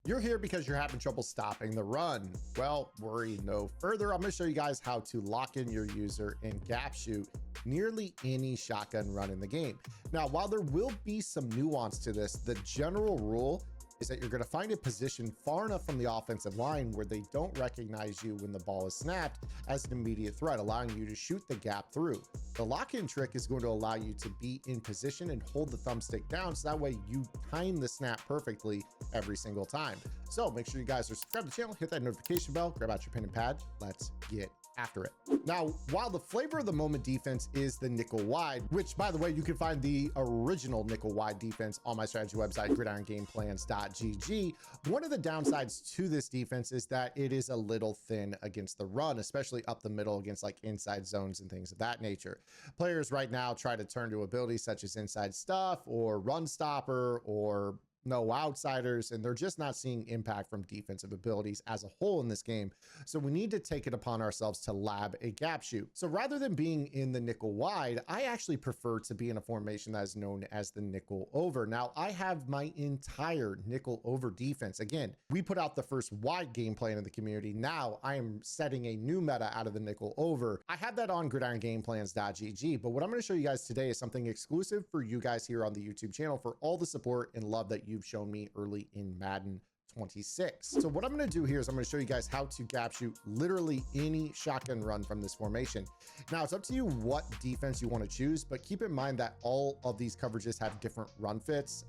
You're here because you're having trouble stopping the run. Well, worry no further. I'm going to show you guys how to lock in your user and gap shoot nearly any shotgun run in the game. Now, while there will be some nuance to this, the general rule is that you're going to find a position far enough from the offensive line where they don't recognize you when the ball is snapped as an immediate threat, allowing you to shoot the gap through. The lock-in trick is going to allow you to be in position and hold the thumbstick down, so that way you time the snap perfectly every single time. So make sure you guys are subscribed to the channel, hit that notification bell, grab out your pen and pad. Let's get after it. Now, while the flavor of the moment defense is the nickel wide, which by the way, you can find the original nickel wide defense on my strategy website, gridirongameplans.gg. One of the downsides to this defense is that it is a little thin against the run, especially up the middle against like inside zones and things of that nature. Players right now try to turn to abilities such as inside stuff or run stopper or no outsiders, and they're just not seeing impact from defensive abilities as a whole in this game. So we need to take it upon ourselves to lab a gap shoot. So rather than being in the nickel wide, I actually prefer to be in a formation that is known as the nickel over. Now, I have my entire nickel over defense. Again, we put out the first wide game plan in the community. Now I am setting a new meta out of the nickel over. I have that on gridirongameplans.gg, but what I'm going to show you guys today is something exclusive for you guys here on the YouTube channel for all the support and love that you've shown me early in Madden 26. So what I'm going to do here is I'm going to show you guys how to gap shoot literally any shotgun run from this formation. Now it's up to you what defense you want to choose, but keep in mind that all of these coverages have different run fits.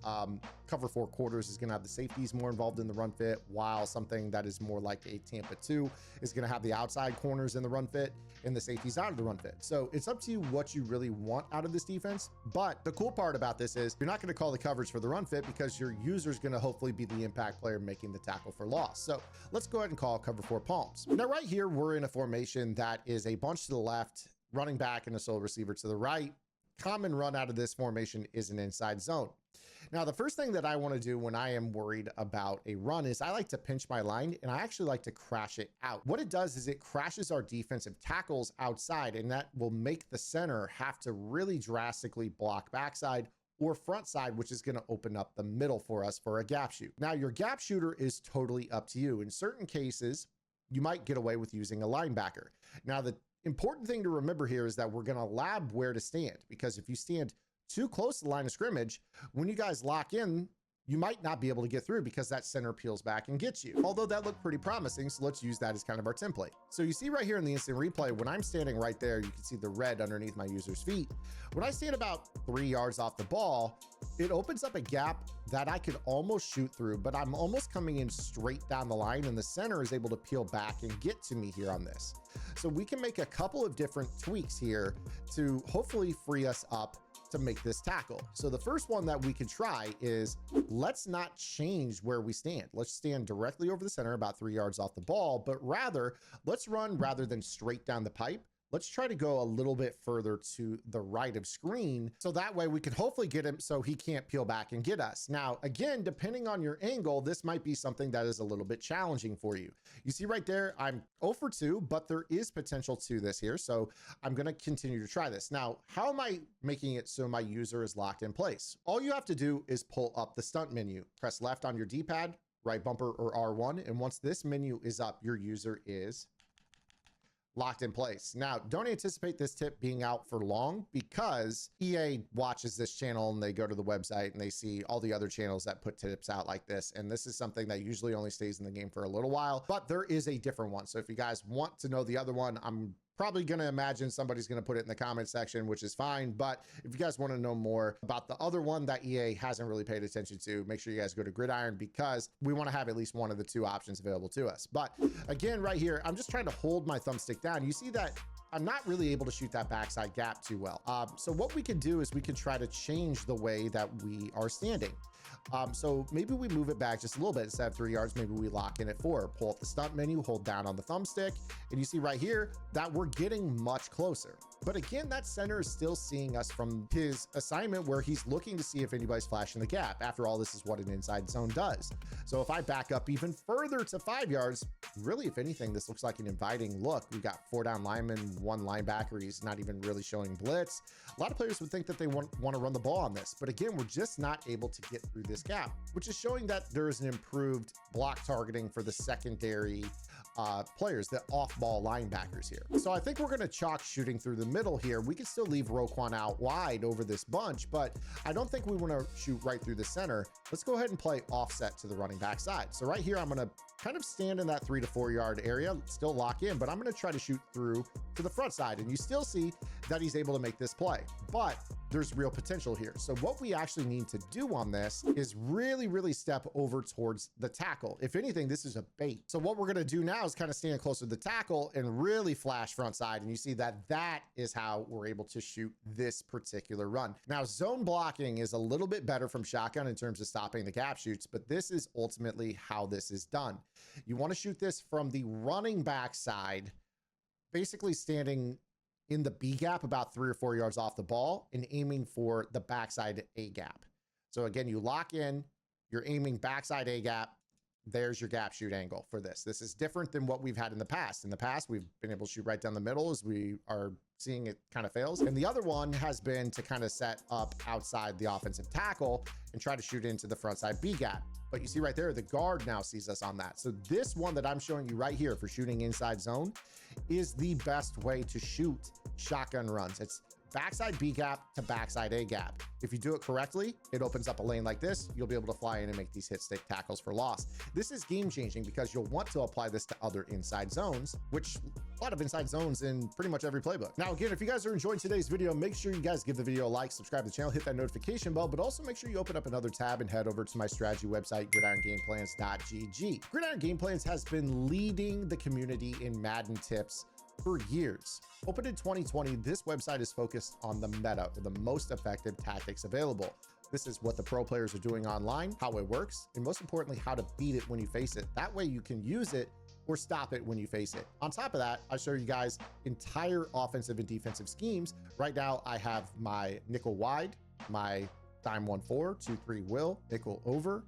Cover 4 quarters is going to have the safeties more involved in the run fit, while something that is more like a Tampa 2 is going to have the outside corners in the run fit and the safeties out of the run fit. So it's up to you what you really want out of this defense. But the cool part about this is you're not going to call the coverage for the run fit because your user is going to hopefully be the impact player making the tackle for loss. So let's go ahead and call cover 4 palms. Now right here, we're in a formation that is a bunch to the left, running back and a sole receiver to the right. Common run out of this formation is an inside zone. Now, the first thing that I want to do when I am worried about a run is I like to pinch my line, and I actually like to crash it out. What it does is it crashes our defensive tackles outside, and that will make the center have to really drastically block backside or front side, which is going to open up the middle for us for a gap shoot. Now, your gap shooter is totally up to you. In certain cases, you might get away with using a linebacker. Now, the important thing to remember here is that we're going to lab where to stand, because if you stand too close to the line of scrimmage, when you guys lock in, you might not be able to get through because that center peels back and gets you. Although that looked pretty promising, so let's use that as kind of our template. So you see right here in the instant replay, when I'm standing right there, you can see the red underneath my user's feet. When I stand about 3 yards off the ball, it opens up a gap that I could almost shoot through, but I'm almost coming in straight down the line, and the center is able to peel back and get to me here on this. So we can make a couple of different tweaks here to hopefully free us up to make this tackle. So the first one that we could try is, let's not change where we stand. Let's stand directly over the center about 3 yards off the ball, but rather let's run rather than straight down the pipe. Let's try to go a little bit further to the right of screen, so that way we can hopefully get him so he can't peel back and get us. Now, again, depending on your angle, this might be something that is a little bit challenging for you. You see right there, I'm 0 for 2, but there is potential to this here. So I'm going to continue to try this. Now, how am I making it so my user is locked in place? All you have to do is pull up the stunt menu, press left on your D-pad, right bumper or R1. And once this menu is up, your user is locked in place. Now, don't anticipate this tip being out for long, because EA watches this channel and they go to the website and they see all the other channels that put tips out like this. And this is something that usually only stays in the game for a little while, but there is a different one. So if you guys want to know the other one, I'm probably going to imagine somebody's going to put it in the comment section, which is fine. But if you guys want to know more about the other one that EA hasn't really paid attention to, make sure you guys go to Gridiron, because we want to have at least one of the 2 options available to us. But again, right here, I'm just trying to hold my thumbstick down. You see that I'm not really able to shoot that backside gap too well. So what we could do is we could try to change the way that we are standing. So maybe we move it back just a little bit. Instead of 3 yards, maybe we lock in at 4. Pull up the stunt menu, hold down on the thumbstick, and you see right here that we're getting much closer. But again, that center is still seeing us from his assignment where he's looking to see if anybody's flashing the gap. After all, this is what an inside zone does. So if I back up even further to 5 yards, really, if anything, this looks like an inviting look. We got 4 down linemen, 1 linebacker. He's not even really showing blitz. A lot of players would think that they want to run the ball on this, but again, we're just not able to get through this gap, which is showing that there is an improved block targeting for the secondary players, the off-ball linebackers here. So I think we're going to chalk shooting through the middle here. We can still leave Roquan out wide over this bunch, but I don't think we want to shoot right through the center. Let's go ahead and play offset to the running back side. So right here, I'm going to kind of stand in that 3 to 4 yard area, still lock in, but I'm going to try to shoot through to the front side. And you still see that he's able to make this play, but there's real potential here. So what we actually need to do on this is really step over towards the tackle. If anything, this is a bait. So what we're going to do now is kind of stand closer to the tackle and really flash front side. And you see that that is how we're able to shoot this particular run. Now, zone blocking is a little bit better from shotgun in terms of stopping the gap shoots, but this is ultimately how this is done. You want to shoot this from the running back side, basically standing in the B gap about 3 or 4 yards off the ball and aiming for the backside A gap. So again, you lock in, you're aiming backside A gap. There's your gap shoot angle for this. This is different than what we've had in the past. In the past, we've been able to shoot right down the middle, as we are seeing it kind of fails. And the other one has been to kind of set up outside the offensive tackle and try to shoot into the front side B gap. But you see right there, the guard now sees us on that. So this one that I'm showing you right here for shooting inside zone is the best way to shoot shotgun runs. It's backside B gap to backside A gap. If you do it correctly, it opens up a lane like this. You'll be able to fly in and make these hit stick tackles for loss. This is game changing because you'll want to apply this to other inside zones, which a lot of inside zones in pretty much every playbook. Now, again, if you guys are enjoying today's video, make sure you guys give the video a like, subscribe to the channel, hit that notification bell, but also make sure you open up another tab and head over to my strategy website, gridirongameplans.gg. Gridiron Game Plans has been leading the community in Madden tips for years. Opened in 2020, this website is focused on the meta, or the most effective tactics available. This is what the pro players are doing online, how it works, and most importantly, how to beat it when you face it. That way you can use it or stop it when you face it. On top of that, I show you guys entire offensive and defensive schemes. Right now, I have my nickel wide, my dime 1-4, 2-3 will, nickel over,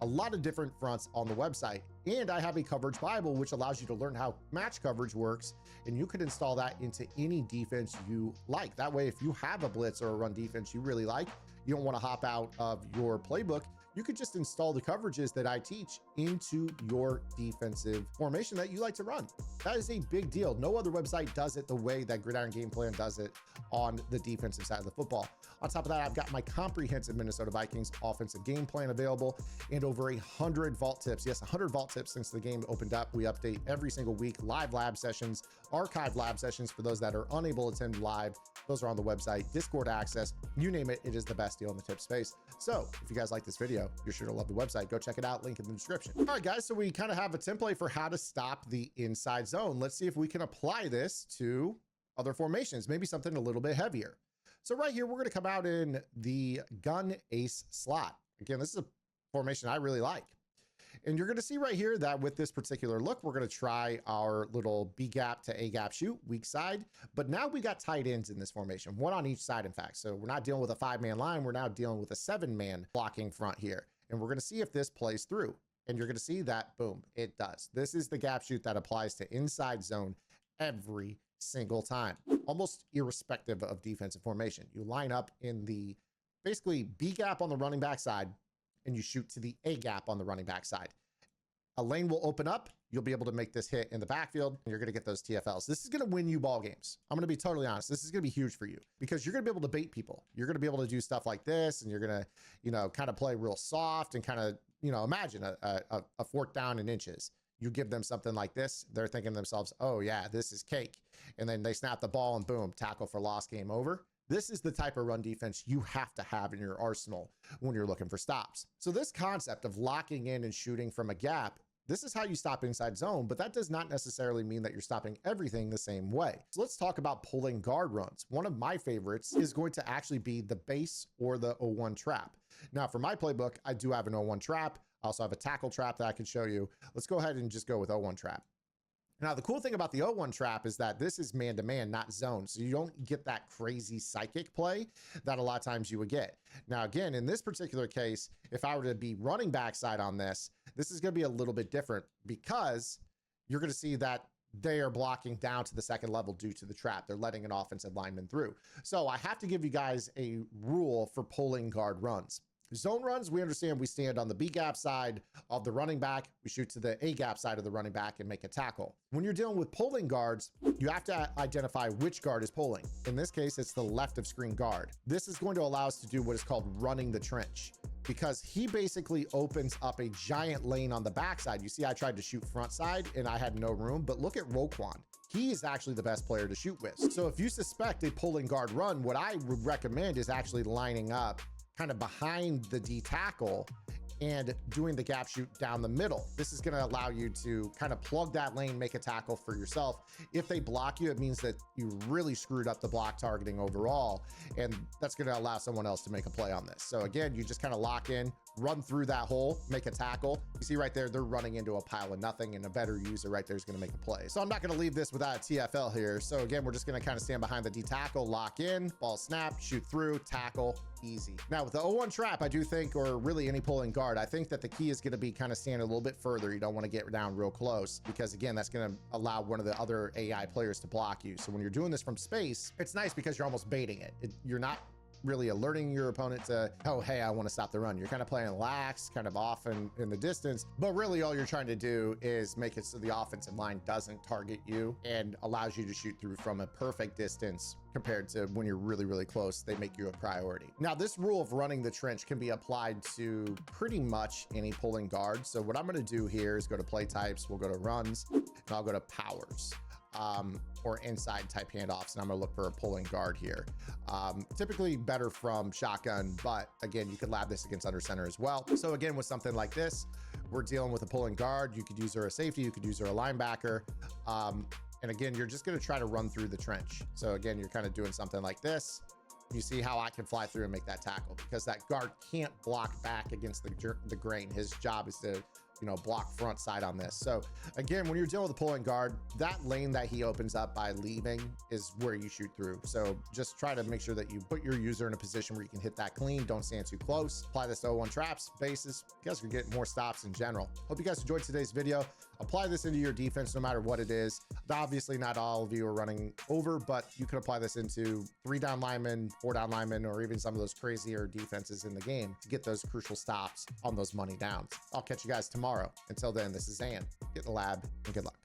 a lot of different fronts on the website. And I have a coverage Bible, which allows you to learn how match coverage works. And you could install that into any defense you like. That way, if you have a blitz or a run defense you really like, you don't want to hop out of your playbook, you could just install the coverages that I teach into your defensive formation that you like to run. That is a big deal. No other website does it the way that Gridiron Game Plan does it on the defensive side of the football. On top of that, I've got my comprehensive Minnesota Vikings offensive game plan available and over 100 vault tips. Yes, 100 vault tips since the game opened up. We update every single week, live lab sessions, archived lab sessions for those that are unable to attend live. Those are on the website, Discord access, you name it, it is the best deal in the tip space. So if you guys like this video, you're sure to love the website. Go check it out, link in the description. All right, guys, so we kind of have a template for how to stop the inside zone. Let's see if we can apply this to other formations, maybe something a little bit heavier. So right here, we're going to come out in the gun ace slot. Again, this is a formation I really like. And you're going to see right here that with this particular look, we're going to try our little B gap to A gap shoot, weak side. But now we got tight ends in this formation, one on each side, in fact. So we're not dealing with a 5-man line. We're now dealing with a 7-man blocking front here. And we're going to see if this plays through. And you're going to see that, boom, it does. This is the gap shoot that applies to inside zone every single time, almost irrespective of defensive formation. You line up in the basically B gap on the running back side and you shoot to the A gap on the running back side. A lane will open up. You'll be able to make this hit in the backfield and you're going to get those TFLs. This is going to win you ball games. I'm going to be totally honest. This is going to be huge for you because you're going to be able to bait people. You're going to be able to do stuff like this and you're going to, kind of play real soft and kind of, imagine a 4th down in inches. You give them something like this, they're thinking to themselves, oh yeah, this is cake. And then they snap the ball and boom, tackle for loss, game over. This is the type of run defense you have to have in your arsenal when you're looking for stops. So this concept of locking in and shooting from a gap, this is how you stop inside zone, but that does not necessarily mean that you're stopping everything the same way. So let's talk about pulling guard runs. One of my favorites is going to actually be the base or the 0-1 trap. Now for my playbook, I do have an 0-1 trap. I also have a tackle trap that I can show you. Let's go ahead and just go with 0-1 trap. Now, the cool thing about the 0-1 trap is that this is man-to-man, not zone. So you don't get that crazy psychic play that a lot of times you would get. Now, again, in this particular case, if I were to be running backside on this, this is going to be a little bit different because you're going to see that they are blocking down to the second level due to the trap. They're letting an offensive lineman through. So I have to give you guys a rule for pulling guard runs. Zone runs, we understand we stand on the B gap side of the running back. We shoot to the A gap side of the running back and make a tackle. When you're dealing with pulling guards, you have to identify which guard is pulling. In this case, it's the left of screen guard. This is going to allow us to do what is called running the trench, because he basically opens up a giant lane on the backside. You see, I tried to shoot front side and I had no room, but look at Roquan. He is actually the best player to shoot with. So if you suspect a pulling guard run, what I would recommend is actually lining up kind of behind the D tackle and doing the gap shoot down the middle. This is going to allow you to kind of plug that lane, make a tackle for yourself. If they block you, it means that you really screwed up the block targeting overall, and that's going to allow someone else to make a play on this. So again, you just kind of lock in, run through that hole, make a tackle. You see right there, they're running into a pile of nothing, and a better user right there is going to make a play. So I'm not going to leave this without a TFL here. So again, we're just going to kind of stand behind the D tackle, lock in, ball snap, shoot through, tackle, easy. Now with the 0-1 trap, I do think, or really any pulling guard, I think that the key is going to be kind of standing a little bit further. You don't want to get down real close, because again, that's going to allow one of the other AI players to block you. So when you're doing this from space, it's nice because you're almost baiting it. You're not really alerting your opponent to, oh, hey, I want to stop the run. You're kind of playing lax, kind of off in the distance, but really all you're trying to do is make it so the offensive line doesn't target you and allows you to shoot through from a perfect distance compared to when you're really, really close, they make you a priority. Now, this rule of running the trench can be applied to pretty much any pulling guard. So what I'm going to do here is go to play types. We'll go to runs and I'll go to powers. Or inside type handoffs, and I'm gonna look for a pulling guard here. Typically better from shotgun, but again, you could lab this against under center as well. So again, with something like this, we're dealing with a pulling guard. You could use her a safety, you could use her a linebacker. And again, you're just gonna try to run through the trench. So again, you're kind of doing something like this. You see how I can fly through and make that tackle, because that guard can't block back against the grain. His job is to, block front side on this. So again, when you're dealing with a pulling guard, that lane that he opens up by leaving is where you shoot through. So just try to make sure that you put your user in a position where you can hit that clean. Don't stand too close. Apply this to 0-1 traps, bases. You guys are getting more stops in general. Hope you guys enjoyed today's video. Apply this into your defense no matter what it is. Obviously, not all of you are running over, but you could apply this into 3-down linemen, 4-down linemen, or even some of those crazier defenses in the game to get those crucial stops on those money downs. I'll catch you guys tomorrow. Until then, this is Zan. Get in the lab and good luck.